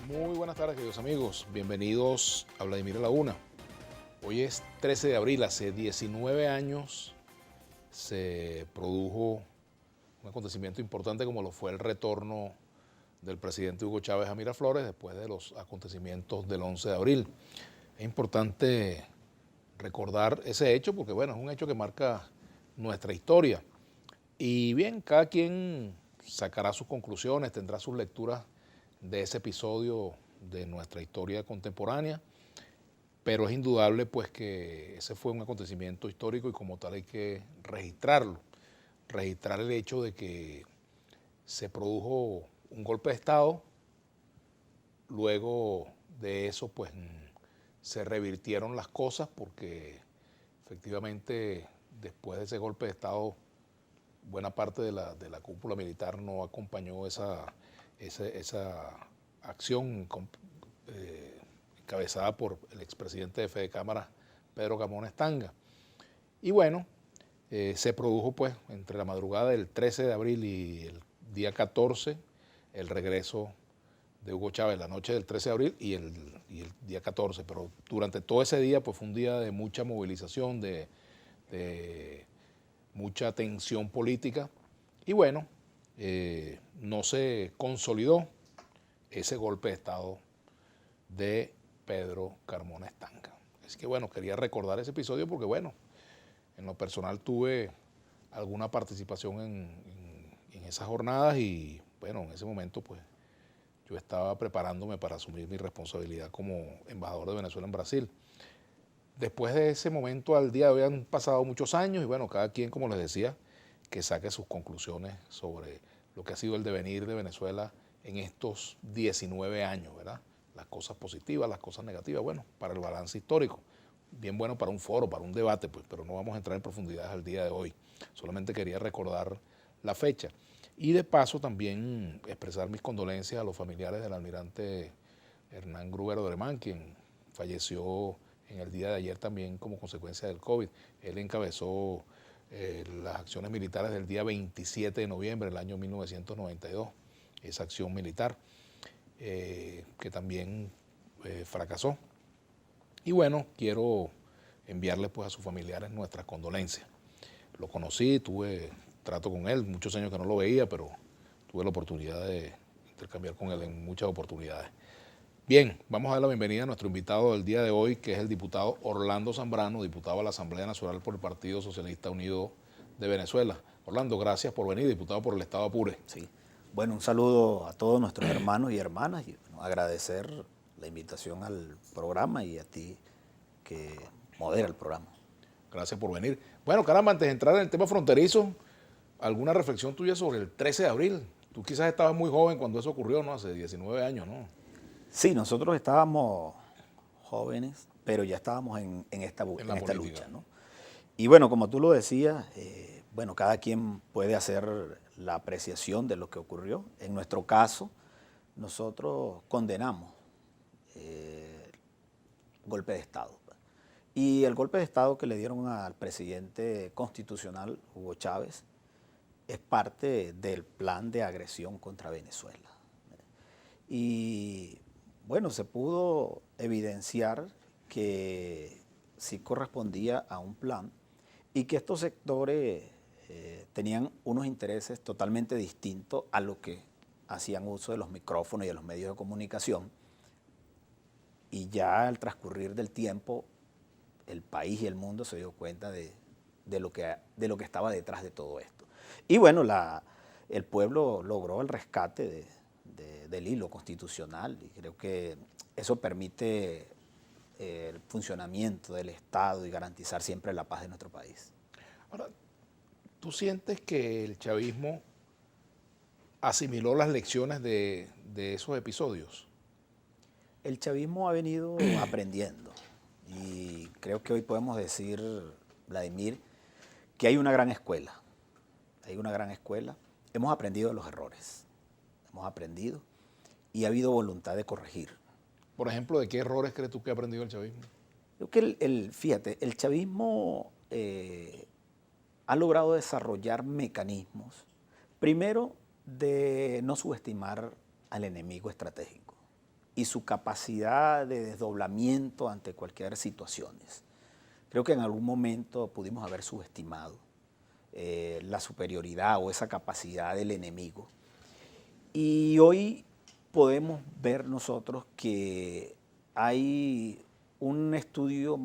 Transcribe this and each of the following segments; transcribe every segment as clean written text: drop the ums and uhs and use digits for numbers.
Muy buenas tardes, queridos amigos. Bienvenidos a Vladimir a la Una. Hoy es 13 de abril, hace 19 años se produjo un acontecimiento importante como lo fue el retorno del presidente Hugo Chávez a Miraflores después de los acontecimientos del 11 de abril. Es importante recordar ese hecho porque, bueno, es un hecho que marca nuestra historia. Y bien, cada quien sacará sus conclusiones, tendrá sus lecturas de ese episodio de nuestra historia contemporánea, pero es indudable pues que ese fue un acontecimiento histórico y como tal hay que registrarlo, registrar el hecho de que se produjo un golpe de Estado, luego de eso pues se revirtieron las cosas porque efectivamente después de ese golpe de Estado buena parte de la cúpula militar no acompañó esa acción encabezada por el expresidente de Fede Cámara, Pedro Camones Tanga. Y bueno, se produjo pues entre la madrugada del 13 de abril y el día 14 el regreso de Hugo Chávez, la noche del 13 de abril y el día 14, pero durante todo ese día pues fue un día de mucha movilización, de mucha tensión política y bueno, no se consolidó ese golpe de Estado de Pedro Carmona Tanga. Así que bueno, quería recordar ese episodio porque bueno, en lo personal tuve alguna participación en esas jornadas y bueno, en ese momento pues yo estaba preparándome para asumir mi responsabilidad como embajador de Venezuela en Brasil. Después de ese momento al día de hoy han pasado muchos años y bueno, cada quien, como les decía, que saque sus conclusiones sobre lo que ha sido el devenir de Venezuela en estos 19 años, ¿verdad? Las cosas positivas, las cosas negativas, bueno, para el balance histórico. Bien bueno para un foro, para un debate, pues, pero no vamos a entrar en profundidades al día de hoy. Solamente quería recordar la fecha. Y de paso también expresar mis condolencias a los familiares del almirante Hernán Grubero Doremán, quien falleció en el día de ayer también como consecuencia del COVID. Él encabezó las acciones militares del día 27 de noviembre del año 1992, esa acción militar que también fracasó. Y bueno, quiero enviarle pues a sus familiares nuestras condolencias. Lo conocí, tuve trato con él, muchos años que no lo veía, pero tuve la oportunidad de intercambiar con él en muchas oportunidades. Bien, vamos a dar la bienvenida a nuestro invitado del día de hoy, que es el diputado Orlando Zambrano, diputado a la Asamblea Nacional por el Partido Socialista Unido de Venezuela. Orlando, gracias por venir, diputado por el Estado Apure. Sí. Bueno, un saludo a todos nuestros hermanos y hermanas y bueno, agradecer la invitación al programa y a ti que modera el programa. Gracias por venir. Bueno, caramba, antes de entrar en el tema fronterizo, ¿alguna reflexión tuya sobre el 13 de abril? Tú quizás estabas muy joven cuando eso ocurrió, ¿no? Hace 19 años, ¿no? Sí, nosotros estábamos jóvenes, pero ya estábamos en esta política. lucha, ¿no? Y bueno, como tú lo decías, bueno, cada quien puede hacer la apreciación de lo que ocurrió. En nuestro caso, nosotros condenamos golpe de Estado. Y el golpe de Estado que le dieron al presidente constitucional, Hugo Chávez, es parte del plan de agresión contra Venezuela. Y bueno, se pudo evidenciar que sí correspondía a un plan y que estos sectores tenían unos intereses totalmente distintos a lo que hacían uso de los micrófonos y de los medios de comunicación. Y ya al transcurrir del tiempo, el país y el mundo se dio cuenta de lo que estaba detrás de todo esto. Y bueno, el pueblo logró el rescate del hilo constitucional y creo que eso permite el funcionamiento del Estado y garantizar siempre la paz de nuestro país. Ahora, ¿tú sientes que el chavismo asimiló las lecciones de esos episodios? El chavismo ha venido aprendiendo y creo que hoy podemos decir, Vladimir, que hay una gran escuela. Hay una gran escuela. Hemos aprendido de los errores. Hemos aprendido y ha habido voluntad de corregir. Por ejemplo, ¿de qué errores crees tú que ha aprendido el chavismo? Creo que fíjate, el chavismo ha logrado desarrollar mecanismos, primero, de no subestimar al enemigo estratégico. y su capacidad de desdoblamiento ante cualquier situación. Creo que en algún momento pudimos haber subestimado la superioridad o esa capacidad del enemigo. Y hoy podemos ver nosotros que hay un estudio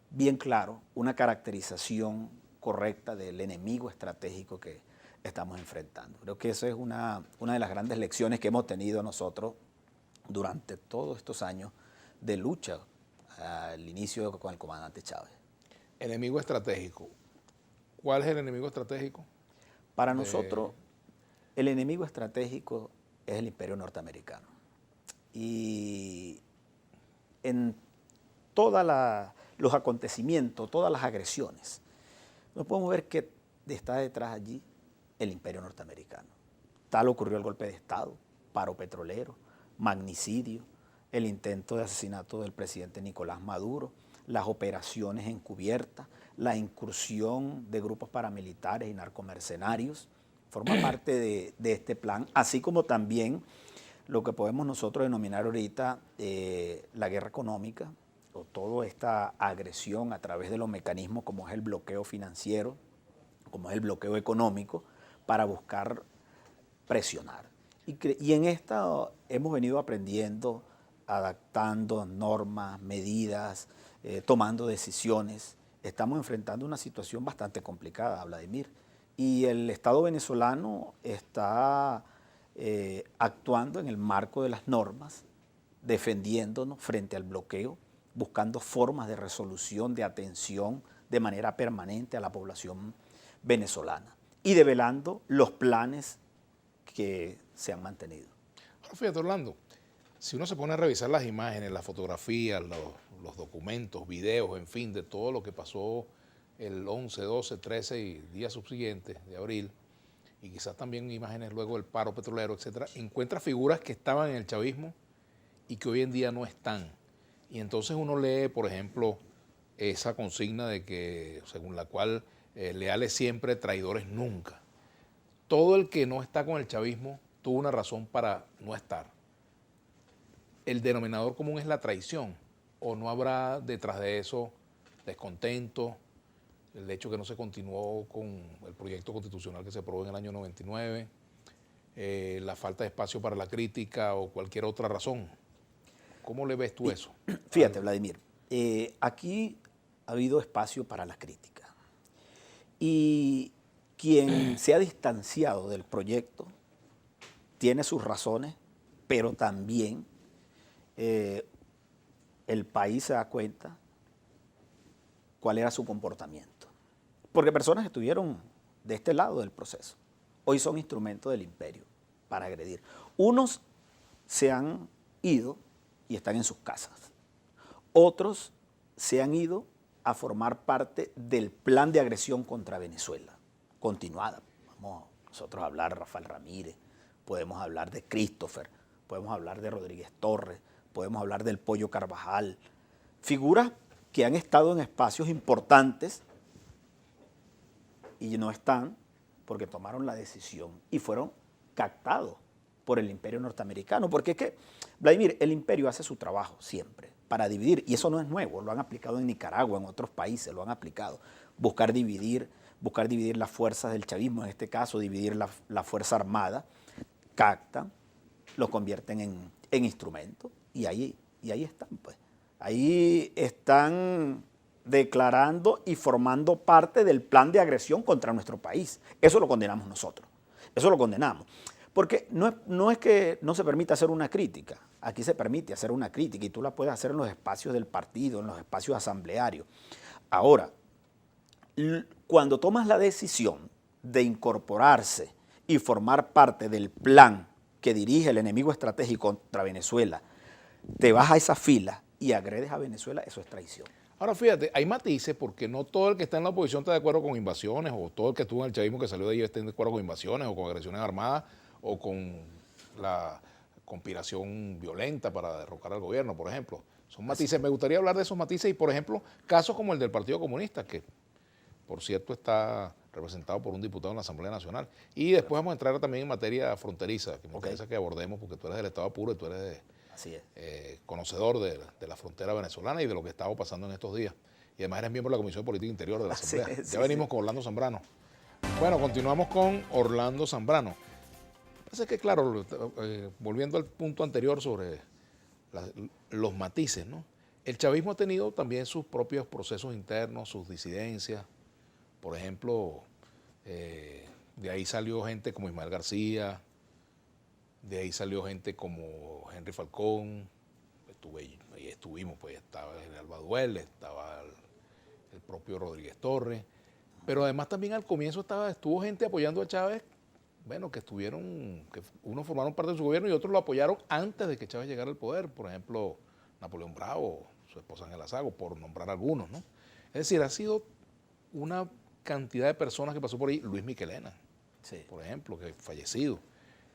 bien claro, una caracterización correcta del enemigo estratégico que estamos enfrentando. Creo que eso es una de las grandes lecciones que hemos tenido nosotros durante todos estos años de lucha al inicio con el comandante Chávez. Enemigo estratégico. ¿Cuál es el enemigo estratégico? Para nosotros, el enemigo estratégico es el imperio norteamericano. Y en todos los acontecimientos, todas las agresiones, no podemos ver que está detrás allí el imperio norteamericano. Tal ocurrió el golpe de Estado, paro petrolero, magnicidio, el intento de asesinato del presidente Nicolás Maduro, las operaciones encubiertas, la incursión de grupos paramilitares y narcomercenarios, forma parte de este plan, así como también lo que podemos nosotros denominar ahorita la guerra económica, o toda esta agresión a través de los mecanismos como es el bloqueo financiero, como es el bloqueo económico, para buscar presionar. Y en esta hemos venido aprendiendo, adaptando normas, medidas, tomando decisiones. Estamos enfrentando una situación bastante complicada, Vladimir. Y el Estado venezolano está actuando en el marco de las normas, defendiéndonos frente al bloqueo, buscando formas de resolución, de atención de manera permanente a la población venezolana y develando los planes que se han mantenido. Ahora fíjate, Orlando, si uno se pone a revisar las imágenes, las fotografías, los documentos, videos, en fin, de todo lo que pasó el 11, 12, 13 y días subsiguientes de abril, y quizás también imágenes luego del paro petrolero, etcétera, encuentra figuras que estaban en el chavismo y que hoy en día no están. Y entonces uno lee, por ejemplo, esa consigna de que, según la cual leales siempre, traidores nunca. Todo el que no está con el chavismo tuvo una razón para no estar. El denominador común es la traición, o no habrá detrás de eso descontento, el hecho que no se continuó con el proyecto constitucional que se aprobó en el año 99, la falta de espacio para la crítica o cualquier otra razón. ¿Cómo le ves tú eso? Fíjate, Vladimir, aquí ha habido espacio para la crítica. Y quien se ha distanciado del proyecto tiene sus razones, pero también el país se da cuenta cuál era su comportamiento. Porque personas que estuvieron de este lado del proceso hoy son instrumentos del imperio para agredir. Unos se han ido y están en sus casas. Otros se han ido a formar parte del plan de agresión contra Venezuela, continuada. Vamos nosotros a hablar de Rafael Ramírez, podemos hablar de Christopher, podemos hablar de Rodríguez Torres, podemos hablar del Pollo Carvajal, figuras que han estado en espacios importantes y no están porque tomaron la decisión y fueron captados por el imperio norteamericano. Porque es que, Vladimir, el imperio hace su trabajo siempre para dividir, y eso no es nuevo, lo han aplicado en Nicaragua, en otros países, lo han aplicado. Buscar dividir las fuerzas del chavismo, en este caso dividir la Fuerza Armada, captan, lo convierten en instrumentos y ahí están, pues. Ahí están declarando y formando parte del plan de agresión contra nuestro país. Eso lo condenamos nosotros, eso lo condenamos. Porque no es que no se permita hacer una crítica, aquí se permite hacer una crítica y tú la puedes hacer en los espacios del partido, en los espacios asamblearios. Ahora, cuando tomas la decisión de incorporarse y formar parte del plan que dirige el enemigo estratégico contra Venezuela, te vas a esa fila y agredes a Venezuela, eso es traición. Ahora fíjate, hay matices porque no todo el que está en la oposición está de acuerdo con invasiones, o todo el que estuvo en el chavismo que salió de ahí está de acuerdo con invasiones o con agresiones armadas o con la conspiración violenta para derrocar al gobierno, por ejemplo. Son matices. Me gustaría hablar de esos matices y, por ejemplo, casos como el del Partido Comunista, que por cierto está representado por un diputado en la Asamblea Nacional. Y después vamos a entrar también en materia fronteriza, que me interesa que abordemos porque tú eres del Estado puro y tú eres Así es. Conocedor de la frontera venezolana y de lo que estaba pasando en estos días. Y además eres miembro de la Comisión de Política Interior de la Asamblea. Ya venimos con Orlando Zambrano. Bueno, continuamos con Orlando Zambrano. Parece que, claro, volviendo al punto anterior sobre los matices, ¿no? El chavismo ha tenido también sus propios procesos internos, sus disidencias. Por ejemplo, de ahí salió gente como Ismael García, de ahí salió gente como Henry Falcón, ahí estuvimos, pues estaba el General Baduel, estaba el propio Rodríguez Torres, pero además también al comienzo estuvo gente apoyando a Chávez, bueno, que unos formaron parte de su gobierno y otros lo apoyaron antes de que Chávez llegara al poder, por ejemplo, Napoleón Bravo, su esposa Ángela Sago, por nombrar algunos, ¿no? Es decir, ha sido una cantidad de personas que pasó por ahí, Luis Miquelena, sí, por ejemplo, que fallecido.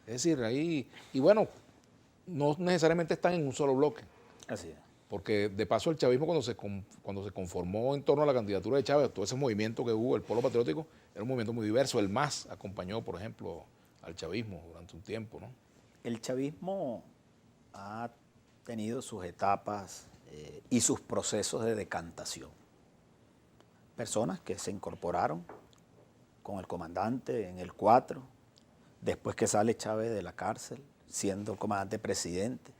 Es decir, ahí, y bueno, no necesariamente están en un solo bloque. Así es. Porque de paso el chavismo cuando se conformó en torno a la candidatura de Chávez, todo ese movimiento que hubo, el Polo Patriótico, era un movimiento muy diverso. El MAS acompañó, por ejemplo, al chavismo durante un tiempo, ¿no? El chavismo ha tenido sus etapas y sus procesos de decantación. Personas que se incorporaron con el comandante en el 4, después que sale Chávez de la cárcel, siendo comandante presidente,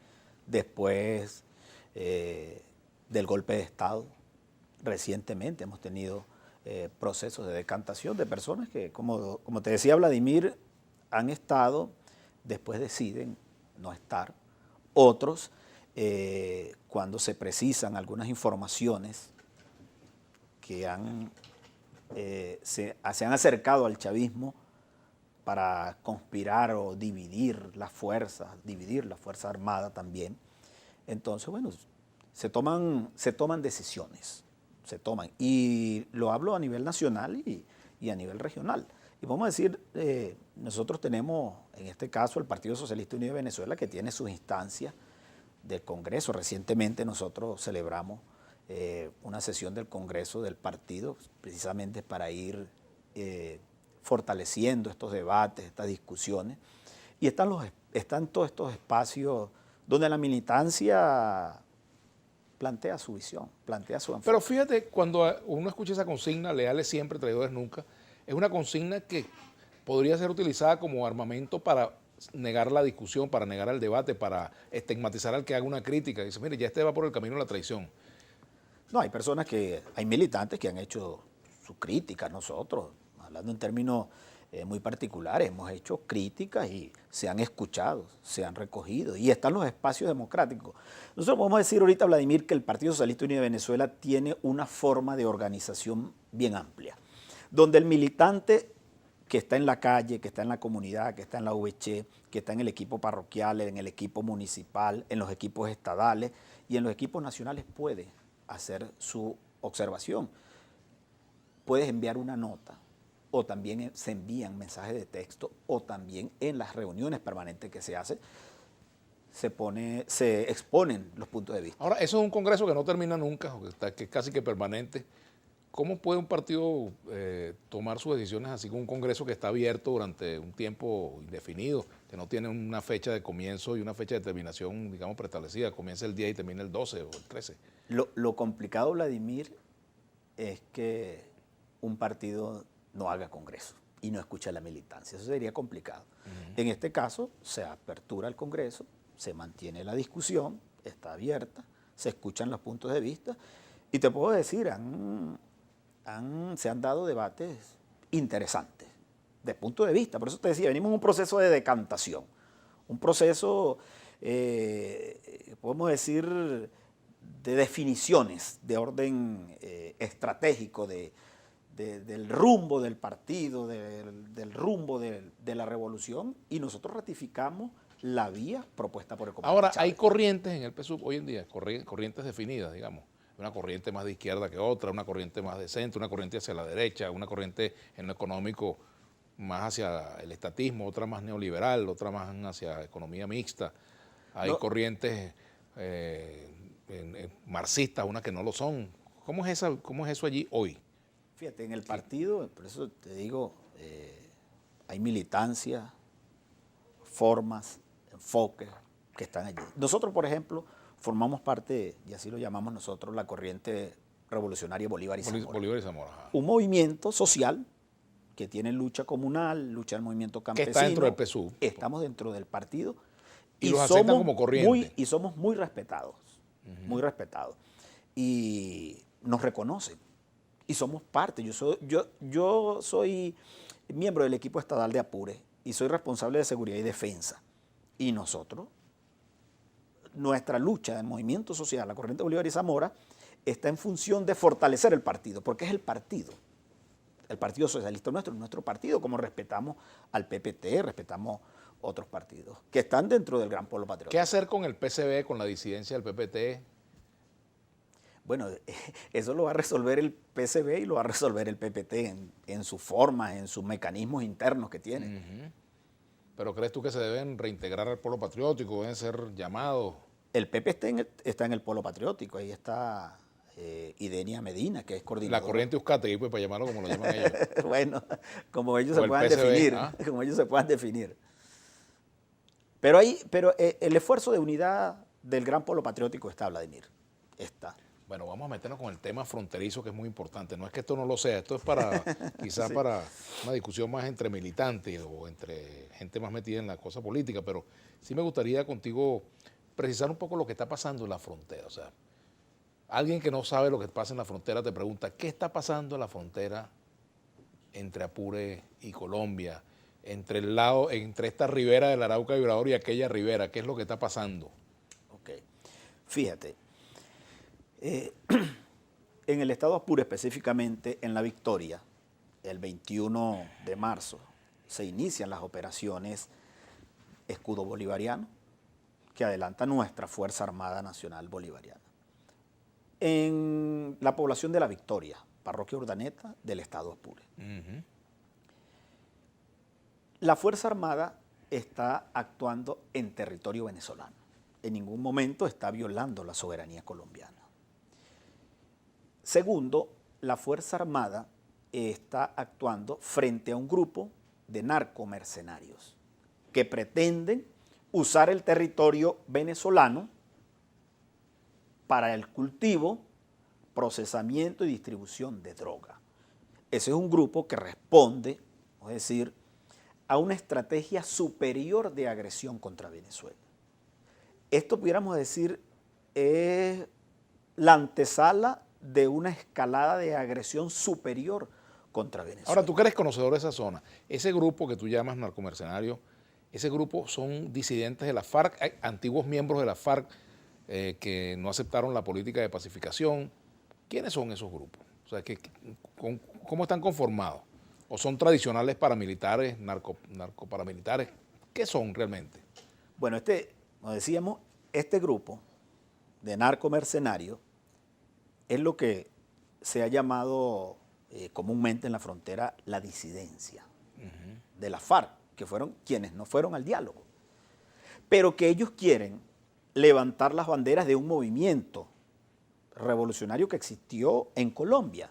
después del golpe de Estado. Recientemente hemos tenido procesos de decantación de personas que, como te decía Vladimir, han estado, después deciden no estar. Otros, cuando se precisan algunas informaciones que se han acercado al chavismo para conspirar o dividir la Fuerza Armada también. Entonces, bueno, se toman decisiones, y lo hablo a nivel nacional y a nivel regional. Y vamos a decir, nosotros tenemos, en este caso, el Partido Socialista Unido de Venezuela, que tiene sus instancias del Congreso. Recientemente nosotros celebramos una sesión del Congreso del partido, precisamente para ir fortaleciendo estos debates, estas discusiones. Y están todos estos espacios donde la militancia plantea su visión, plantea su enfoque. Pero fíjate, cuando uno escucha esa consigna, leales siempre, traidores nunca, es una consigna que podría ser utilizada como armamento para negar la discusión, para negar el debate, para estigmatizar al que haga una crítica. Dice, mire, ya este va por el camino de la traición. No, hay militantes que han hecho su crítica a nosotros, hablando en términos muy particulares, hemos hecho críticas y se han escuchado, se han recogido y están los espacios democráticos. Nosotros podemos decir ahorita, Vladimir, que el Partido Socialista Unido de Venezuela tiene una forma de organización bien amplia, donde el militante que está en la calle, que está en la comunidad, que está en la VC, que está en el equipo parroquial, en el equipo municipal, en los equipos estadales y en los equipos nacionales puede hacer su observación. Puedes enviar una nota, o también se envían mensajes de texto, o también en las reuniones permanentes que se hacen, se exponen los puntos de vista. Ahora, eso es un congreso que no termina nunca, que es casi que permanente. ¿Cómo puede un partido tomar sus decisiones así con un congreso que está abierto durante un tiempo indefinido, que no tiene una fecha de comienzo y una fecha de terminación, digamos, preestablecida? Comienza el 10 y termina el 12 o el 13. Lo complicado, Vladimir, es que un partido no haga congreso y no escucha a la militancia. Eso sería complicado. En este caso, se apertura el congreso, se mantiene la discusión, está abierta, se escuchan los puntos de vista y te puedo decir, se han dado debates interesantes de punto de vista. Por eso te decía, venimos en un proceso de decantación, un proceso, podemos decir, de definiciones de orden estratégico, del rumbo del partido, del rumbo de la revolución, y nosotros ratificamos la vía propuesta por el comandante Ahora, Chávez. hay corrientes en el PSUV hoy en día, corrientes definidas, digamos. Una corriente más de izquierda que otra, una corriente más de centro, una corriente hacia la derecha, una corriente en lo económico más hacia el estatismo, otra más neoliberal, otra más hacia economía mixta. Hay corrientes marxistas, unas que no lo son. ¿Cómo es eso allí hoy? Fíjate, en el partido, por eso te digo, hay militancia, formas, enfoques, que están allí. Nosotros, por ejemplo, formamos parte, y así lo llamamos nosotros, la corriente revolucionaria Bolívar y Zamora. Bolívar y Zamora. Ajá. Un movimiento social que tiene lucha comunal, lucha del movimiento Que campesino. está dentro del PSUV. Estamos dentro del partido. Y los aceptan como corriente. Y somos muy respetados, muy respetados. Y nos reconocen. Y somos parte. Yo soy miembro del equipo estatal de Apure y soy responsable de seguridad y defensa. Y nosotros, nuestra lucha del movimiento social, la corriente Bolívar y Zamora, está en función de fortalecer el partido, porque es el Partido Socialista nuestro partido, como respetamos al PPT, respetamos otros partidos que están dentro del gran polo patriótico. ¿Qué hacer con el PCB, con la disidencia del PPT? Bueno, eso lo va a resolver el PCB y lo va a resolver el PPT en sus formas, en sus mecanismos internos que tienen. ¿Pero crees tú que se deben reintegrar al polo patriótico? ¿Deben ser llamados? El PP está en el polo patriótico, ahí está Idenia Medina, que es coordinadora. La corriente Uzcategui, pues para llamarlo como lo llaman ellos. Bueno, como ellos O se el puedan PSB, definir, ¿ah? como ellos se puedan definir. Pero el esfuerzo de unidad del gran polo patriótico está, Vladimir, está. Bueno, vamos a meternos con el tema fronterizo, que es muy importante. No es que esto no lo sea, esto es para quizás Sí. para una discusión más entre militantes o entre gente más metida en la cosa política, pero sí me gustaría contigo precisar un poco lo que está pasando en la frontera. O sea, alguien que no sabe lo que pasa en la frontera te pregunta, ¿qué está pasando en la frontera entre Apure y Colombia? Entre esta ribera del Arauca Vibrador y aquella ribera, ¿qué es lo que está pasando? Ok. Fíjate, en el estado Apure, específicamente en La Victoria, el 21 de marzo, se inician las operaciones Escudo Bolivariano, que adelanta nuestra Fuerza Armada Nacional Bolivariana. En la población de La Victoria, parroquia Urdaneta del estado Apure. La Fuerza Armada está actuando en territorio venezolano. En ningún momento está violando la soberanía colombiana. Segundo, la Fuerza Armada está actuando frente a un grupo de narcomercenarios que pretenden usar el territorio venezolano para el cultivo, procesamiento y distribución de droga. Ese es un grupo que responde, es decir, a una estrategia superior de agresión contra Venezuela. Esto, pudiéramos decir, es la antesala de una escalada de agresión superior contra Venezuela. Ahora, tú que eres conocedor de esa zona, ese grupo que tú llamas narcomercenario, ese grupo son disidentes de la FARC, hay antiguos miembros de la FARC que no aceptaron la política de pacificación. ¿Quiénes son esos grupos? O sea, ¿cómo están conformados? ¿O son tradicionales paramilitares, narcoparamilitares? ¿Qué son realmente? Bueno, como decíamos, este grupo de narcomercenarios es lo que se ha llamado comúnmente en la frontera la disidencia de la FARC, que fueron quienes no fueron al diálogo, pero que ellos quieren levantar las banderas de un movimiento revolucionario que existió en Colombia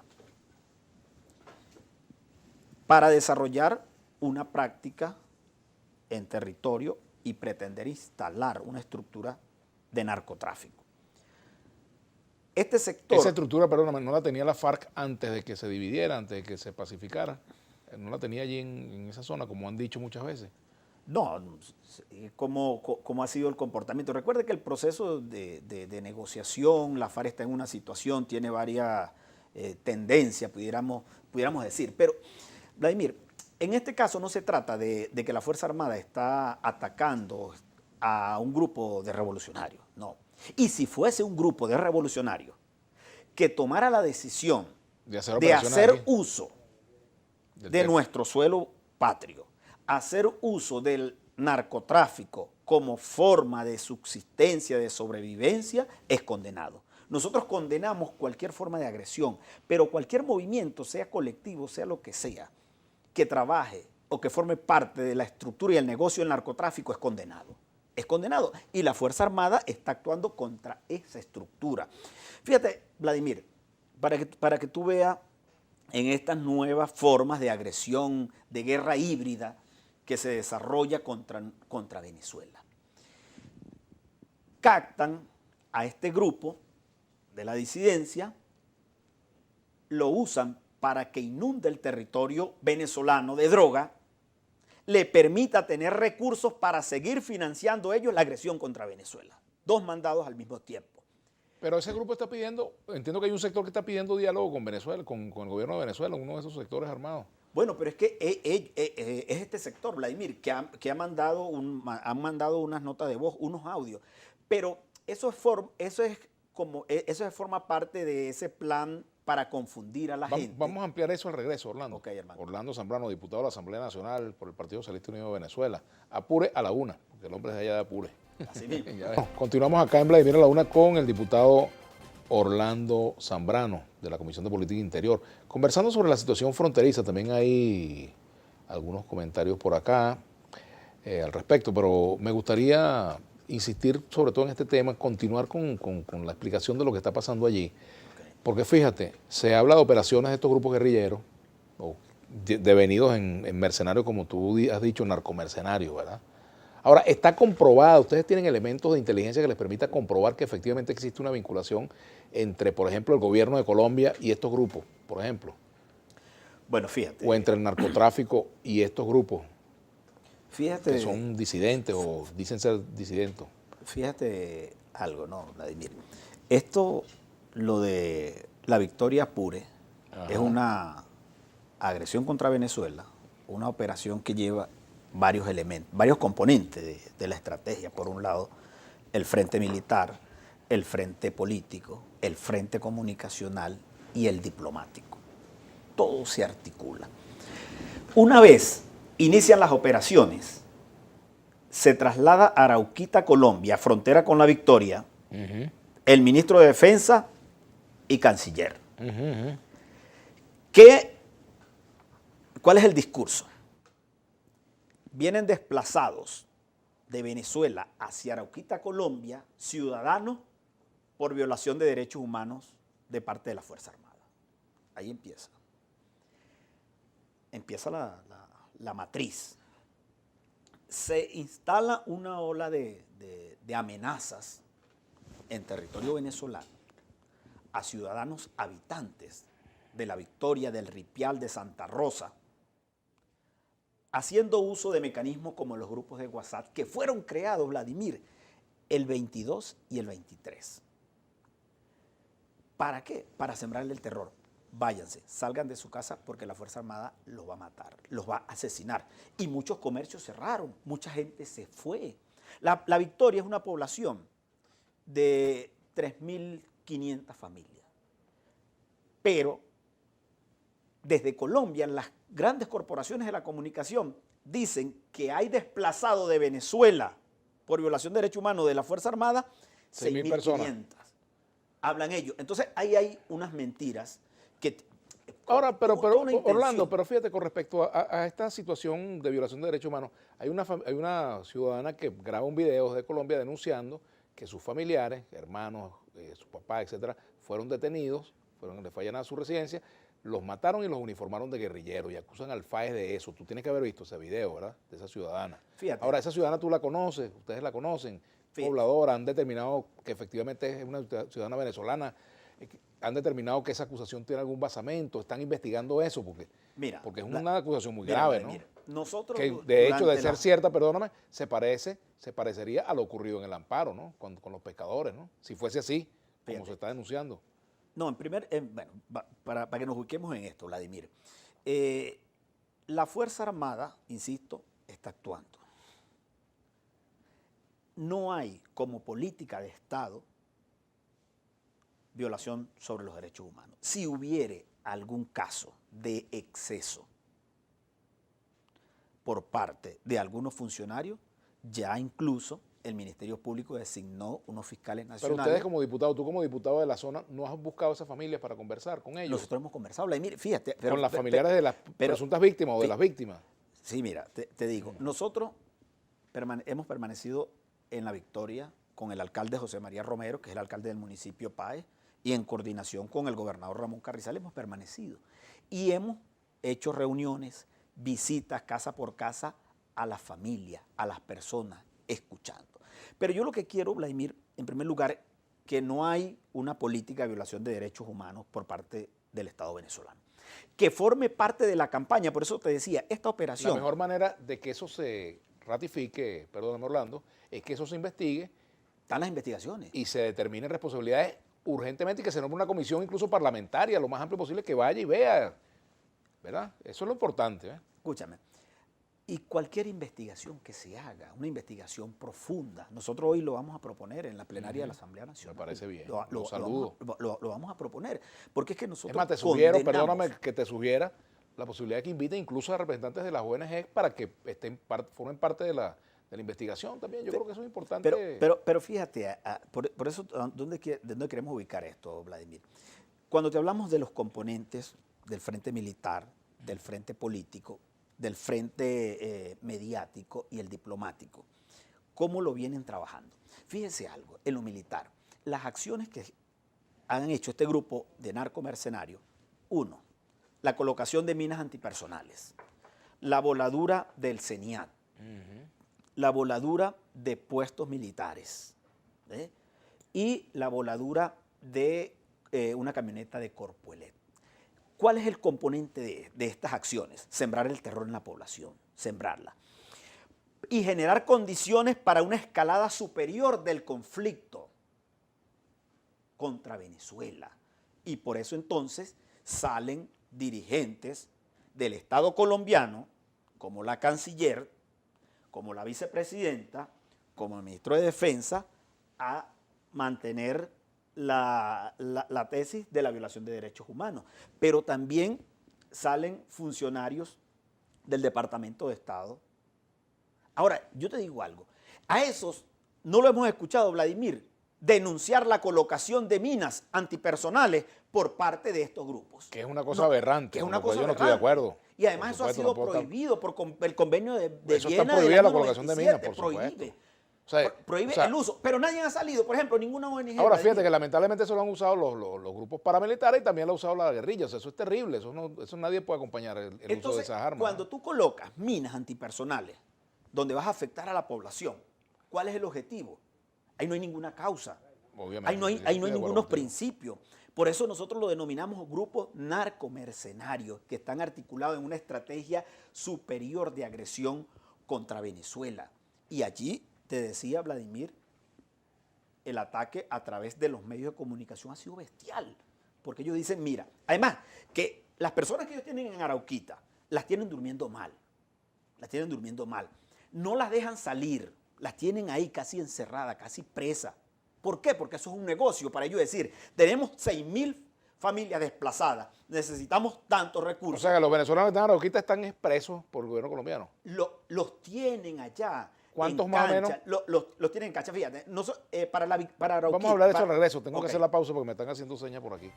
para desarrollar una práctica en territorio y pretender instalar una estructura de narcotráfico. Este sector... Esa estructura, perdóname, no la tenía la FARC antes de que se dividiera, antes de que se pacificara. No la tenía allí en esa zona, como han dicho muchas veces. No, como ha sido el comportamiento. Recuerde que el proceso de negociación, la FARC está en una situación, tiene varias tendencias, pudiéramos decir. Pero, Vladimir, en este caso no se trata de que la Fuerza Armada está atacando a un grupo de revolucionarios, no. Y si fuese un grupo de revolucionarios que tomara la decisión de hacer uso de nuestro suelo patrio, hacer uso del narcotráfico como forma de subsistencia, de sobrevivencia, es condenado. Nosotros condenamos cualquier forma de agresión, pero cualquier movimiento, sea colectivo, sea lo que sea, que trabaje o que forme parte de la estructura y el negocio del narcotráfico es condenado. Es condenado. Y la Fuerza Armada está actuando contra esa estructura. Fíjate, Vladimir, para que tú veas en estas nuevas formas de agresión, de guerra híbrida que se desarrolla contra Venezuela. captan a este grupo de la disidencia, lo usan para que inunde el territorio venezolano de droga, le permita tener recursos para seguir financiando ellos la agresión contra Venezuela. Dos mandados al mismo tiempo. Pero ese grupo está pidiendo, entiendo que hay un sector que está pidiendo diálogo con Venezuela, con el gobierno de Venezuela, uno de esos sectores armados. Bueno, pero es que es este sector, Vladimir, que han mandado unas notas de voz, unos audios. Pero eso forma parte de ese plan para confundir a la gente. Vamos a ampliar eso al regreso, Orlando. Ok, hermano. Orlando Zambrano, diputado de la Asamblea Nacional por el Partido Socialista Unido de Venezuela. Apure a la una, porque el hombre es de allá de Apure. Así mismo. Continuamos acá en Vladimir a la una con el diputado Orlando Zambrano, de la Comisión de Política Interior, conversando sobre la situación fronteriza. También hay algunos comentarios por acá al respecto, pero me gustaría insistir sobre todo en este tema, continuar con la explicación de lo que está pasando allí. Porque fíjate, se habla de operaciones de estos grupos guerrilleros, o devenidos en mercenarios, como tú has dicho, narcomercenarios, ¿verdad? Ahora, está comprobado, ustedes tienen elementos de inteligencia que les permita comprobar que efectivamente existe una vinculación entre, por ejemplo, el gobierno de Colombia y estos grupos, por ejemplo. Bueno, fíjate. O entre el narcotráfico y estos grupos. Fíjate. Que son disidentes o dicen ser disidentes. Fíjate algo, ¿no, Vladimir? Lo de la Victoria Apure, es una agresión contra Venezuela, una operación que lleva varios elementos, varios componentes de la estrategia. Por un lado, el frente militar, el frente político, el frente comunicacional y el diplomático. Todo se articula. Una vez inician las operaciones, se traslada a Arauquita, Colombia, frontera con la Victoria, el ministro de Defensa y canciller. ¿Cuál es el discurso? Vienen desplazados de Venezuela hacia Arauquita, Colombia, ciudadanos por violación de derechos humanos de parte de la Fuerza Armada. Ahí empieza. Empieza la matriz. Se instala una ola de amenazas en territorio venezolano a ciudadanos habitantes de La Victoria, del Ripial, de Santa Rosa, haciendo uso de mecanismos como los grupos de WhatsApp que fueron creados, Vladimir, el 22 y el 23. ¿Para qué? Para sembrarle el terror. Váyanse, salgan de su casa porque la Fuerza Armada los va a matar, los va a asesinar. Y muchos comercios cerraron, mucha gente se fue. La Victoria es una población de 3.500 familias. Pero desde Colombia, las grandes corporaciones de la comunicación dicen que hay desplazado de Venezuela por violación de derechos humanos de la Fuerza Armada 6.500. Hablan ellos. Entonces ahí hay unas mentiras que... Ahora, pero Orlando, pero fíjate, con respecto a esta situación de violación de derechos humanos, hay una ciudadana que graba un video de Colombia denunciando que sus familiares, hermanos, su papá, etcétera, fueron detenidos, le fue allanada su residencia, los mataron y los uniformaron de guerrilleros y acusan al FAES de eso. Tú tienes que haber visto ese video, ¿verdad? De esa ciudadana. Fíjate. Ahora, esa ciudadana tú la conoces, ustedes la conocen, pobladora, han determinado que efectivamente es una ciudadana venezolana, han determinado que esa acusación tiene algún basamento, están investigando eso, porque es una acusación muy grave, ¿no? Nosotros, que de hecho, de ser cierta, perdóname, se parecería a lo ocurrido en el Amparo, ¿no? Con los pescadores, ¿no? Si fuese así, como se está denunciando. No, bueno, para que nos ubiquemos en esto, Vladimir. La Fuerza Armada, insisto, está actuando. No hay como política de Estado violación sobre los derechos humanos. Si hubiere algún caso de exceso por parte de algunos funcionarios, ya incluso el Ministerio Público designó unos fiscales nacionales. Pero ustedes como diputados, tú como diputado de la zona, ¿no has buscado a esas familias para conversar con ellos? Nosotros hemos conversado, Vladimir, fíjate. Con las familiares de las presuntas víctimas o de las víctimas. Sí, mira, te digo, nosotros hemos permanecido en La Victoria con el alcalde José María Romero, que es el alcalde del municipio Páez, y en coordinación con el gobernador Ramón Carrizal hemos permanecido. Y hemos hecho reuniones, visitas casa por casa a las familias, a las personas, escuchando. Pero yo lo que quiero, Vladimir, en primer lugar, que no hay una política de violación de derechos humanos por parte del Estado venezolano. Que forme parte de la campaña, por eso te decía, esta operación... La mejor manera de que eso se ratifique, perdóname Orlando, es que eso se investigue. Están las investigaciones. Y se determinen responsabilidades urgentemente y que se nombre una comisión incluso parlamentaria, lo más amplio posible, que vaya y vea, ¿verdad? Eso es lo importante. Escúchame, y cualquier investigación que se haga, una investigación profunda, nosotros hoy lo vamos a proponer en la plenaria de la Asamblea Nacional. Me parece bien, Lo saludo. Lo vamos a proponer, porque es que nosotros Es más, te sugiero, perdóname que te sugiera, la posibilidad de que inviten incluso a representantes de las ONG para que formen parte de la investigación también. Yo creo que eso es importante. Pero fíjate, por eso, ¿dónde queremos ubicar esto, Vladimir? Cuando te hablamos de los componentes del frente militar, del frente político, del frente mediático y el diplomático, ¿cómo lo vienen trabajando? Fíjese algo, en lo militar, las acciones que han hecho este grupo de narcomercenarios, uno, la colocación de minas antipersonales, la voladura del CENIAT, la voladura de puestos militares y la voladura de una camioneta de Corpoelet. ¿Cuál es el componente de estas acciones? Sembrar el terror en la población, sembrarla. Y generar condiciones para una escalada superior del conflicto contra Venezuela. Y por eso entonces salen dirigentes del Estado colombiano, como la canciller, como la vicepresidenta, como el ministro de Defensa, a mantener la tesis de la violación de derechos humanos. Pero también salen funcionarios del Departamento de Estado. Ahora, yo te digo algo. A esos no lo hemos escuchado, Vladimir, denunciar la colocación de minas antipersonales por parte de estos grupos. Que es una cosa aberrante. Que es una cosa yo no estoy de acuerdo. Y además eso ha sido prohibido por el convenio de eso Viena. Está prohibida la colocación de minas, por prohíbe. supuesto. Prohíbe el uso, pero nadie ha salido, por ejemplo, ninguna ONG. Ahora, fíjate que lamentablemente eso lo han usado los grupos paramilitares y también lo ha usado la guerrilla. O sea, eso es terrible, eso nadie puede acompañar el Entonces, uso de esas armas. Cuando tú colocas minas antipersonales donde vas a afectar a la población, ¿cuál es el objetivo? Ahí no hay ninguna causa. Obviamente, ahí no hay ningunos principios. Por eso nosotros lo denominamos grupos narcomercenarios que están articulados en una estrategia superior de agresión contra Venezuela. Y allí, te decía Vladimir, el ataque a través de los medios de comunicación ha sido bestial. Porque ellos dicen, mira, además, que las personas que ellos tienen en Arauquita las tienen durmiendo mal. Las tienen durmiendo mal. No las dejan salir, las tienen ahí casi encerradas, casi presas. ¿Por qué? Porque eso es un negocio para ellos decir, tenemos 6.000 familias desplazadas, necesitamos tantos recursos. O sea que los venezolanos que están en Arauquita están expresos por el gobierno colombiano. Los tienen allá. ¿Cuántos más o menos? Los tienen en cancha, fíjate. Para Arauquita. Vamos a hablar de eso al regreso, tengo que hacer la pausa porque me están haciendo señas por aquí.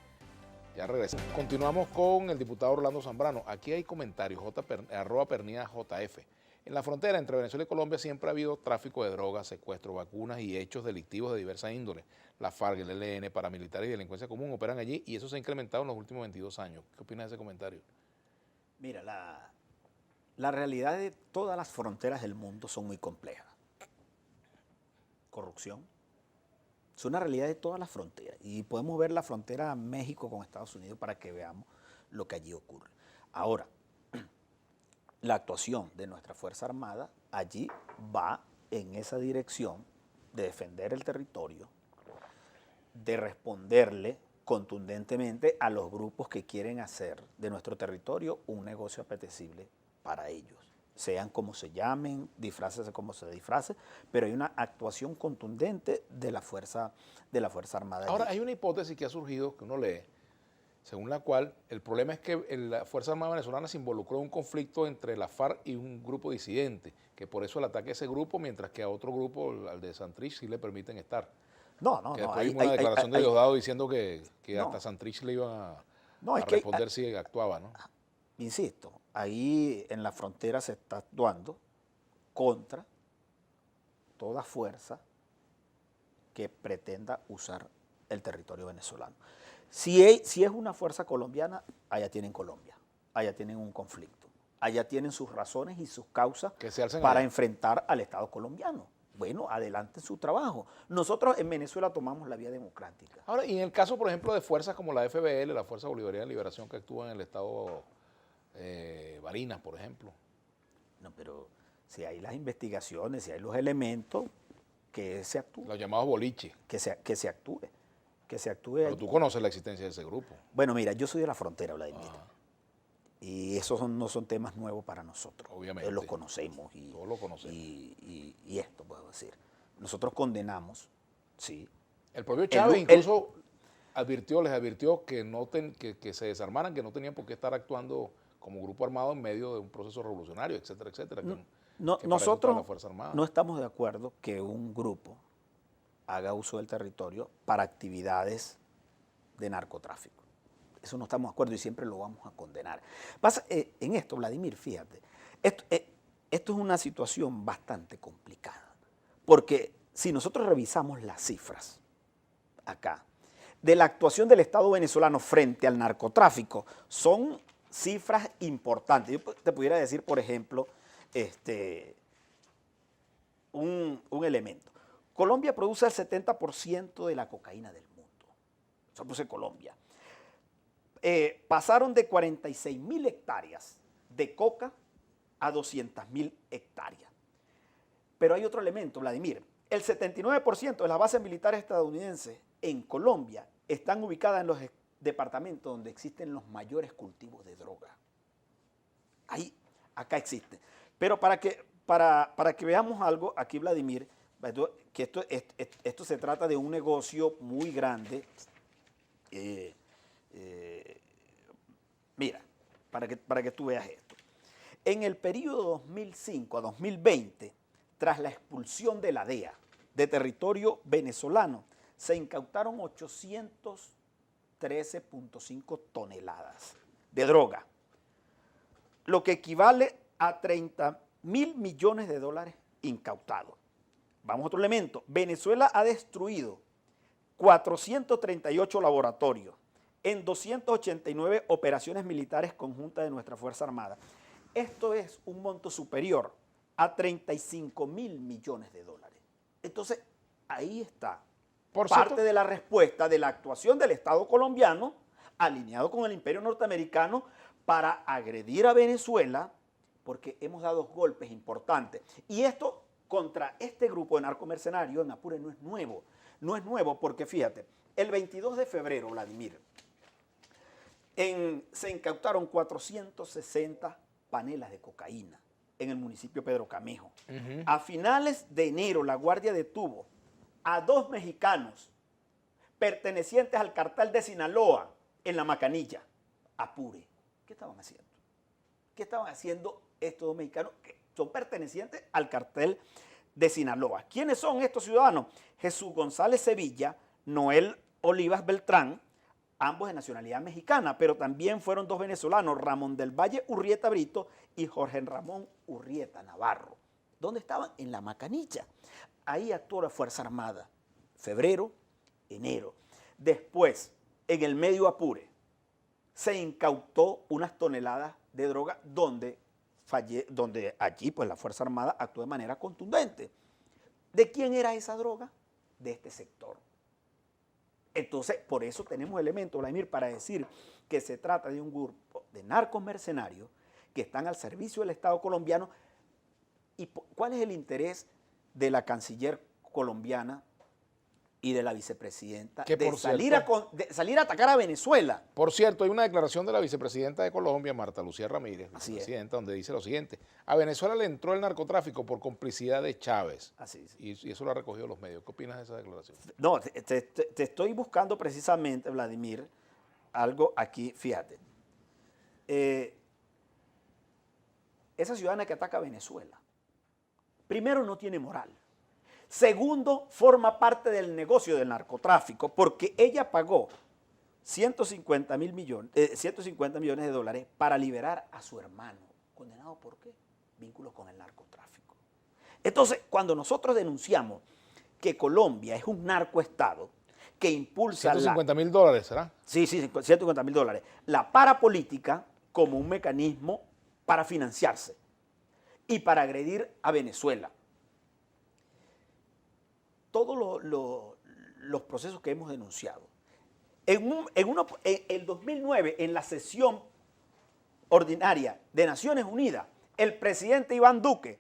Ya regreso. Continuamos con el diputado Orlando Zambrano. Aquí hay comentarios, @pernidajf. En la frontera entre Venezuela y Colombia siempre ha habido tráfico de drogas, secuestros, vacunas y hechos delictivos de diversa índole. La FARC, el ELN, paramilitares y delincuencia común operan allí y eso se ha incrementado en los últimos 22 años. ¿Qué opinas de ese comentario? Mira, la realidad de todas las fronteras del mundo son muy complejas. Corrupción. Es una realidad de todas las fronteras. Y podemos ver la frontera México con Estados Unidos para que veamos lo que allí ocurre. Ahora, la actuación de nuestra Fuerza Armada allí va en esa dirección de defender el territorio, de responderle contundentemente a los grupos que quieren hacer de nuestro territorio un negocio apetecible para ellos. Sean como se llamen, disfrácese como se disfrace, pero hay una actuación contundente de la Fuerza Armada. Ahora, hay una hipótesis que ha surgido, que uno lee, según la cual el problema es que la Fuerza Armada venezolana se involucró en un conflicto entre la FARC y un grupo disidente, que por eso el ataque a ese grupo, mientras que a otro grupo, al de Santrich, sí le permiten estar. No. Después vimos una declaración de Diosdado diciendo que hasta Santrich le iban a responder si actuaba, ¿no? Insisto, ahí en la frontera se está actuando contra toda fuerza que pretenda usar el territorio venezolano. Si es una fuerza colombiana, allá tienen Colombia, allá tienen un conflicto, allá tienen sus razones y sus causas para enfrentar al Estado colombiano. bueno, adelante su trabajo. Nosotros en Venezuela tomamos la vía democrática. Ahora, y en el caso, por ejemplo, de fuerzas como la FBL, la Fuerza Bolivariana de Liberación, que actúa en el estado Barinas, por ejemplo. No, pero si hay las investigaciones, si hay los elementos, que se actúe. Los llamados boliches. Que se actúe. Que se actúe. Pero tú conoces la existencia de ese grupo. Bueno, mira, yo soy de la frontera, Vladimir. Y esos no son temas nuevos para nosotros. Obviamente. Los conocemos. Todos lo conocemos. Y esto puedo decir. Nosotros condenamos, sí. El propio Chávez incluso les advirtió que, que se desarmaran, que no tenían por qué estar actuando como grupo armado en medio de un proceso revolucionario, etcétera, etcétera. Nosotros la Fuerza Armada. No estamos de acuerdo que un grupo haga uso del territorio para actividades de narcotráfico. Eso no estamos de acuerdo y siempre lo vamos a condenar. Pasa, en esto, Vladimir, fíjate, esto es una situación bastante complicada, porque si nosotros revisamos las cifras acá, de la actuación del Estado venezolano frente al narcotráfico, son cifras importantes. Yo te pudiera decir, por ejemplo, un elemento. Colombia produce el 70% de la cocaína del mundo. Eso produce Colombia. Pasaron de 46.000 hectáreas de coca a 200.000 hectáreas. Pero hay otro elemento, Vladimir. El 79% de las bases militares estadounidenses en Colombia están ubicadas en los departamentos donde existen los mayores cultivos de droga. Acá existen. Pero para que veamos algo, aquí, Vladimir, que esto se trata de un negocio muy grande. Mira, para que tú veas esto. En el periodo 2005 a 2020, tras la expulsión de la DEA de territorio venezolano, se incautaron 813.5 toneladas de droga, lo que equivale a 30.000 millones de dólares incautados. Vamos a otro elemento. Venezuela ha destruido 438 laboratorios en 289 operaciones militares conjuntas de nuestra Fuerza Armada. Esto es un monto superior a 35.000 millones de dólares. Entonces, ahí está parte de la respuesta de la actuación del Estado colombiano, alineado con el imperio norteamericano, para agredir a Venezuela, porque hemos dado golpes importantes. Y esto contra este grupo de narcomercenarios en Apure no es nuevo. No es nuevo porque, fíjate, el 22 de febrero, Vladimir, se incautaron 460 panelas de cocaína en el municipio Pedro Camejo. A finales de enero, la Guardia detuvo a 2 mexicanos pertenecientes al cartel de Sinaloa en La Macanilla, Apure. ¿Qué estaban haciendo? ¿Qué estaban haciendo estos 2 mexicanos que son pertenecientes al cartel de Sinaloa? ¿Quiénes son estos ciudadanos? Jesús González Sevilla, Noel Olivas Beltrán, ambos de nacionalidad mexicana, pero también fueron 2 venezolanos, Ramón del Valle Urrieta Brito y Jorge Ramón Urrieta Navarro. ¿Dónde estaban? En La Macanilla. Ahí actuó la Fuerza Armada, febrero, enero. Después, en el medio Apure, se incautó unas toneladas de droga donde allí pues la Fuerza Armada actuó de manera contundente. ¿De quién era esa droga? De este sector. Entonces, por eso tenemos elementos, Vladimir, para decir que se trata de un grupo de narcos mercenarios que están al servicio del Estado colombiano. ¿Y cuál es el interés de la canciller colombiana y de la vicepresidenta de salir a atacar a Venezuela? Por cierto, hay una declaración de la vicepresidenta de Colombia, Marta Lucía Ramírez, vicepresidenta, donde dice lo siguiente: a Venezuela le entró el narcotráfico por complicidad de Chávez. Así es. Y eso lo ha recogido los medios. ¿Qué opinas de esa declaración? No, te estoy buscando precisamente, Vladimir, algo aquí, fíjate. Esa ciudadana que ataca a Venezuela, primero, no tiene moral. Segundo, forma parte del negocio del narcotráfico porque ella pagó 150 millones de dólares para liberar a su hermano. ¿Condenado por qué? Vínculos con el narcotráfico. Entonces, cuando nosotros denunciamos que Colombia es un narcoestado que impulsa 150.000 dólares, ¿será? Sí, 150.000 dólares. La parapolítica como un mecanismo para financiarse y para agredir a Venezuela. todos los procesos que hemos denunciado. En el 2009, en la sesión ordinaria de Naciones Unidas, el presidente Iván Duque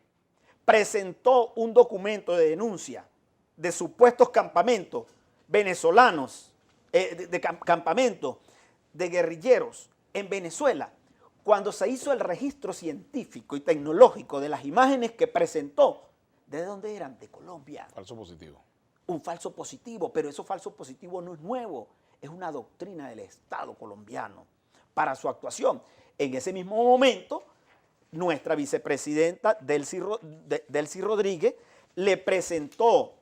presentó un documento de denuncia de supuestos campamentos venezolanos, campamentos de guerrilleros en Venezuela. Cuando se hizo el registro científico y tecnológico de las imágenes que presentó, ¿de dónde eran? De Colombia. Falso positivo. Un falso positivo, pero eso falso positivo no es nuevo, es una doctrina del Estado colombiano para su actuación. En ese mismo momento, nuestra vicepresidenta Delcy Rodríguez le presentó,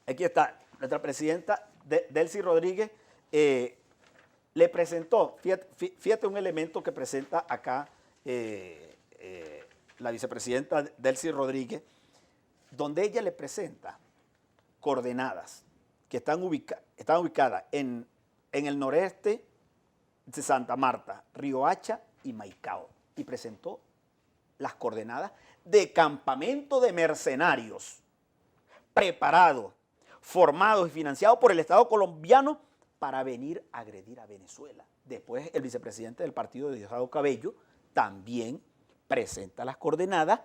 aquí está, nuestra presidenta Delcy Rodríguez le presentó, fíjate un elemento que presenta acá la vicepresidenta Delcy Rodríguez, donde ella le presenta coordenadas que están ubicadas en el noreste de Santa Marta, Riohacha y Maicao, y presentó las coordenadas de campamento de mercenarios preparados, formados y financiados por el Estado colombiano para venir a agredir a Venezuela. Después el vicepresidente del partido, Diosdado Cabello, también presenta las coordenadas.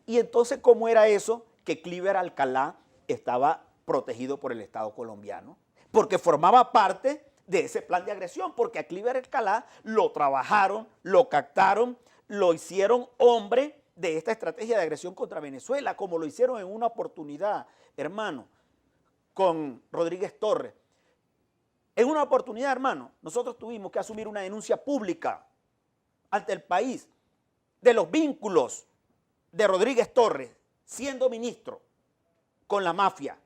Y entonces, ¿cómo era eso? Que Cliver Alcalá estaba protegido por el Estado colombiano, porque formaba parte de ese plan de agresión, porque a Cliver Alcalá lo trabajaron, lo captaron, lo hicieron hombre de esta estrategia de agresión contra Venezuela, como lo hicieron en una oportunidad, hermano, con Rodríguez Torres. En una oportunidad, hermano, nosotros tuvimos que asumir una denuncia pública ante el país de los vínculos de Rodríguez Torres, siendo ministro, con la mafia,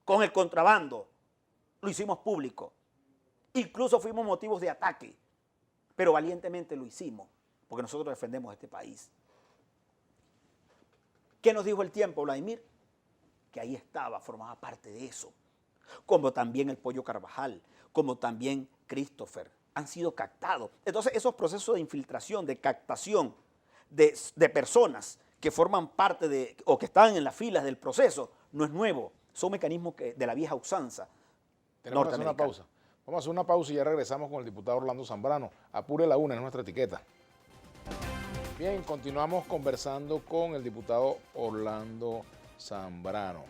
con el contrabando. Lo hicimos público. Incluso fuimos motivos de ataque, pero valientemente lo hicimos, porque nosotros defendemos este país. ¿Qué nos dijo el tiempo, Vladimir? Que ahí estaba, formaba parte de eso. Como también el Pollo Carvajal, como también Christopher, han sido captados. Entonces, esos procesos de infiltración, de captación de personas que forman parte de, o que están en las filas del proceso, no es nuevo. Son mecanismos de la vieja usanza. Tenemos que hacer una pausa. Vamos a hacer una pausa y ya regresamos con el diputado Orlando Zambrano. Apure la una, es nuestra etiqueta. Bien, continuamos conversando con el diputado Orlando Zambrano.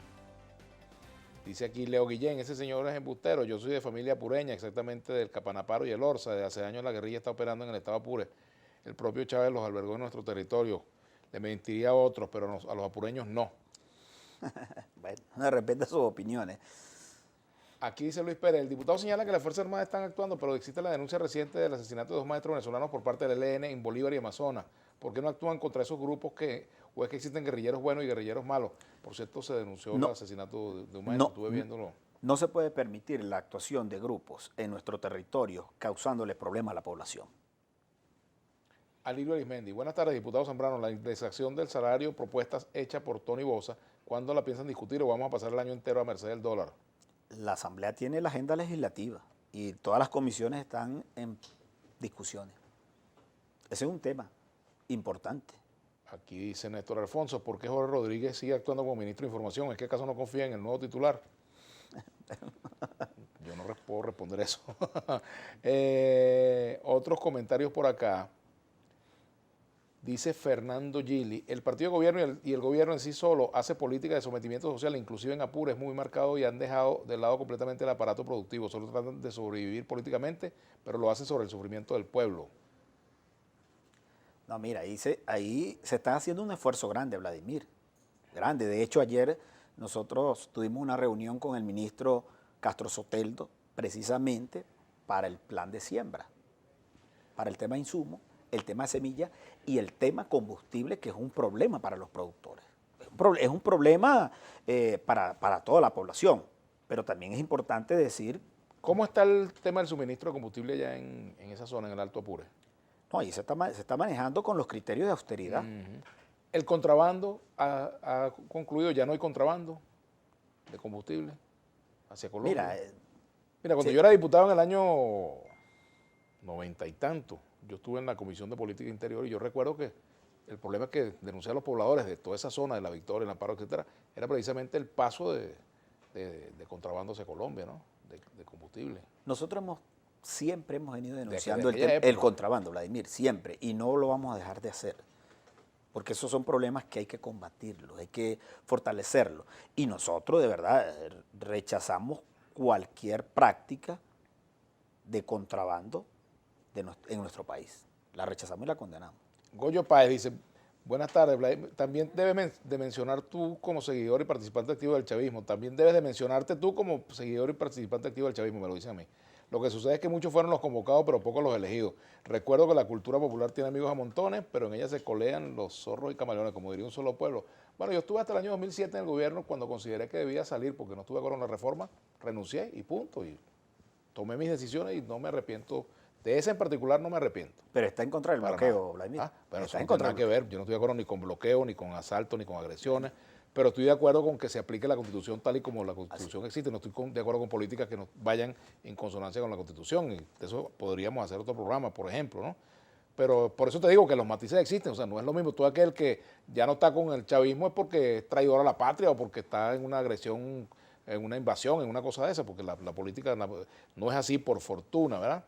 Dice aquí Leo Guillén, ese señor es embustero, yo soy de familia apureña, exactamente del Capanaparo y el Orza, desde hace años la guerrilla está operando en el estado Apure. El propio Chávez los albergó en nuestro territorio, le mentiría a otros, pero a los apureños no. Bueno, de repente sus opiniones. Aquí dice Luis Pérez, el diputado señala que las Fuerzas Armadas están actuando, pero existe la denuncia reciente del asesinato de 2 maestros venezolanos por parte del ELN en Bolívar y Amazonas. ¿Por qué no actúan contra esos grupos o es que existen guerrilleros buenos y guerrilleros malos? Por cierto, se denunció el asesinato de un maestro, estuve viéndolo. No se puede permitir la actuación de grupos en nuestro territorio causándole problemas a la población. Alirio Arismendi, buenas tardes, diputado Zambrano. La indexación del salario, propuestas hechas por Tony Bosa, ¿cuándo la piensan discutir o vamos a pasar el año entero a merced del dólar? La Asamblea tiene la agenda legislativa y todas las comisiones están en discusiones. Ese es un tema importante. Aquí dice Néstor Alfonso, ¿por qué Jorge Rodríguez sigue actuando como ministro de Información? ¿Es que acaso no confía en el nuevo titular? Yo no puedo responder eso. Otros comentarios por acá. Dice Fernando Gili, el partido de gobierno y el gobierno en sí solo hace política de sometimiento social, inclusive en Apure es muy marcado y han dejado de lado completamente el aparato productivo, solo tratan de sobrevivir políticamente, pero lo hacen sobre el sufrimiento del pueblo. No, mira, ahí se está haciendo un esfuerzo grande, Vladimir, grande. De hecho, ayer nosotros tuvimos una reunión con el ministro Castro Soteldo, precisamente para el plan de siembra, para el tema de insumos, el tema de semilla y el tema combustible, que es un problema para los productores. Es un problema para toda la población, pero también es importante decir... ¿Cómo está el tema del suministro de combustible ya en esa zona, en el Alto Apure? No, ahí se está manejando con los criterios de austeridad. ¿El contrabando ha concluido? ¿Ya no hay contrabando de combustible hacia Colombia? Mira, cuando yo era diputado en el año 90 y tanto, yo estuve en la Comisión de Política Interior y yo recuerdo que el problema que denunciaban los pobladores de toda esa zona, de La Victoria, El Amparo, etcétera, era precisamente el paso de de contrabando hacia Colombia, ¿no? De combustible. Nosotros siempre hemos venido denunciando aquella el época. contrabando, Vladimir, siempre, y no lo vamos a dejar de hacer, porque esos son problemas que hay que combatirlos, hay que fortalecerlos. Y nosotros, de verdad, rechazamos cualquier práctica de contrabando en nuestro país. La rechazamos y la condenamos. Goyo Páez dice, buenas tardes, Vladimir. También debes de mencionar tú como seguidor y participante activo del chavismo. También debes de mencionarte tú como seguidor y participante activo del chavismo, me lo dicen a mí. Lo que sucede es que muchos fueron los convocados, pero pocos los elegidos. Recuerdo que la cultura popular tiene amigos a montones, pero en ella se colean los zorros y camaleones, como diría un solo pueblo. Bueno, yo estuve hasta el año 2007 en el gobierno cuando consideré que debía salir porque no estuve de acuerdo con la reforma, renuncié y punto. Y tomé mis decisiones y no me arrepiento. De esa en particular no me arrepiento. Pero está en contra del Para bloqueo, nada. Vladimir. Bueno, eso Está en no tiene contra nada que ver. Yo no estoy de acuerdo ni con bloqueo, ni con asalto, ni con agresiones. Pero estoy de acuerdo con que se aplique la Constitución tal y como la Constitución existe. No estoy de acuerdo con políticas que no vayan en consonancia con la Constitución. Y de eso podríamos hacer otro programa, por ejemplo, ¿no? Pero por eso te digo que los matices existen. O sea, no es lo mismo. Todo aquel que ya no está con el chavismo es porque es traidor a la patria o porque está en una agresión, en una invasión, en una cosa de esa, porque la política no es así por fortuna, ¿verdad?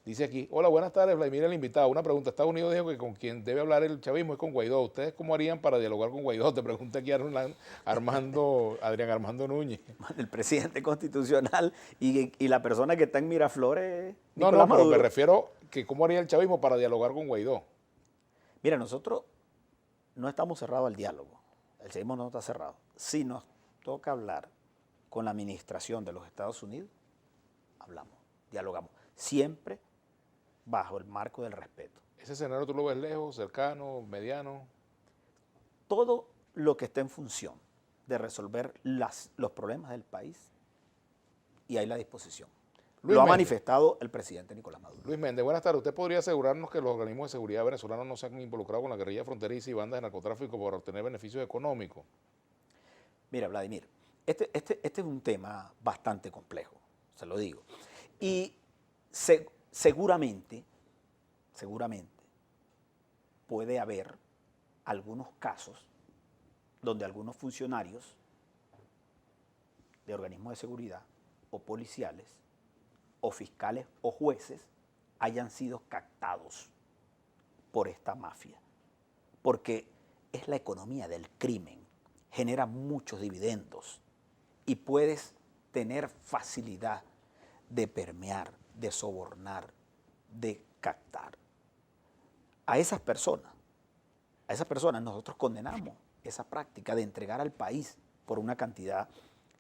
Dice aquí, hola, buenas tardes, Vladimir, el invitado. Una pregunta, Estados Unidos dijo que con quien debe hablar el chavismo es con Guaidó. ¿Ustedes cómo harían para dialogar con Guaidó? Te pregunta aquí Adrián Armando Núñez. el presidente constitucional y la persona que está en Miraflores. No, Nicolás pero me Maduro. refiero que cómo haría el chavismo para dialogar con Guaidó. Mira, nosotros no estamos cerrados al diálogo. El chavismo no está cerrado. Si nos toca hablar con la administración de los Estados Unidos, hablamos, dialogamos. Siempre bajo el marco del respeto. ¿Ese escenario tú lo ves lejos, cercano, mediano? Todo lo que esté en función de resolver los problemas del país, y hay la disposición. Lo ha manifestado el presidente Nicolás Maduro. Luis Méndez, buenas tardes. ¿Usted podría asegurarnos que los organismos de seguridad venezolanos no se han involucrado con la guerrilla fronteriza y bandas de narcotráfico para obtener beneficios económicos? Mira, Vladimir, este es un tema bastante complejo, se lo digo. Y seguramente puede haber algunos casos donde algunos funcionarios de organismos de seguridad o policiales o fiscales o jueces hayan sido captados por esta mafia. Porque es la economía del crimen, genera muchos dividendos y puedes tener facilidad de permear, de sobornar, de captar. A esas personas nosotros condenamos esa práctica de entregar al país por una cantidad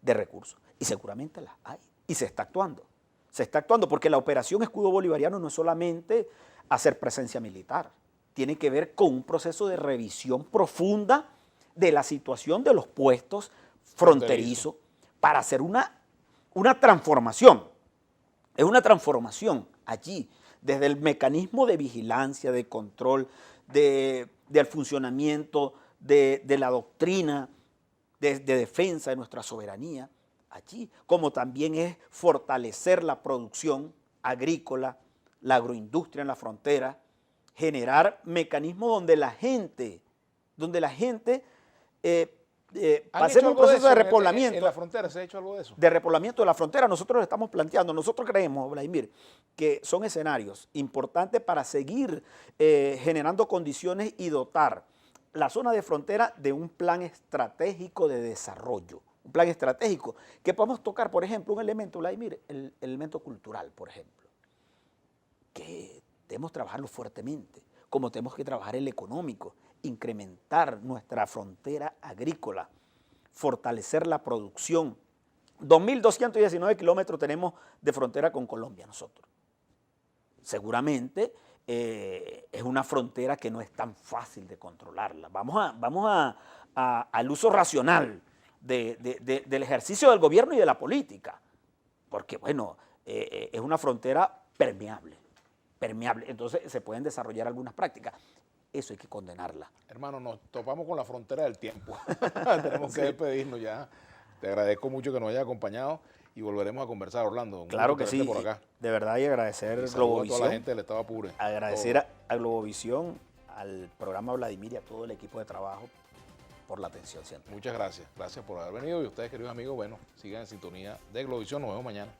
de recursos. Y seguramente las hay. Y se está actuando. Se está actuando porque la operación Escudo Bolivariano no es solamente hacer presencia militar. Tiene que ver con un proceso de revisión profunda de la situación de los puestos fronterizos para hacer una transformación. Es una transformación allí, desde el mecanismo de vigilancia, de control, del funcionamiento de la doctrina de defensa de nuestra soberanía, allí, como también es fortalecer la producción agrícola, la agroindustria en la frontera, generar mecanismos donde la gente hacer un proceso de repoblamiento. ¿En la frontera se ha hecho algo de eso? De repoblamiento de la frontera, nosotros lo estamos planteando. Nosotros creemos, Vladimir, que son escenarios importantes para seguir generando condiciones y dotar la zona de frontera de un plan estratégico de desarrollo. Un plan estratégico que podemos tocar, por ejemplo, un elemento, Vladimir, el elemento cultural, por ejemplo, que debemos trabajarlo fuertemente, como tenemos que trabajar el económico, incrementar nuestra frontera agrícola, fortalecer la producción. 2.219 kilómetros tenemos de frontera con Colombia nosotros. Seguramente es una frontera que no es tan fácil de controlarla. Vamos al uso racional del ejercicio del gobierno y de la política, porque bueno, es una frontera permeable. Entonces se pueden desarrollar algunas prácticas. Eso hay que condenarla. Hermano, nos topamos con la frontera del tiempo. Tenemos que despedirnos ya. Te agradezco mucho que nos hayas acompañado y volveremos a conversar, Orlando. Claro que sí. Por acá. De verdad, y agradecer a Globovisión. toda la gente del Estado Apure. Agradecer a Globovisión, al programa Vladimir y a todo el equipo de trabajo por la atención siempre. Muchas gracias. Gracias por haber venido y ustedes, queridos amigos, bueno, sigan en sintonía de Globovisión. Nos vemos mañana.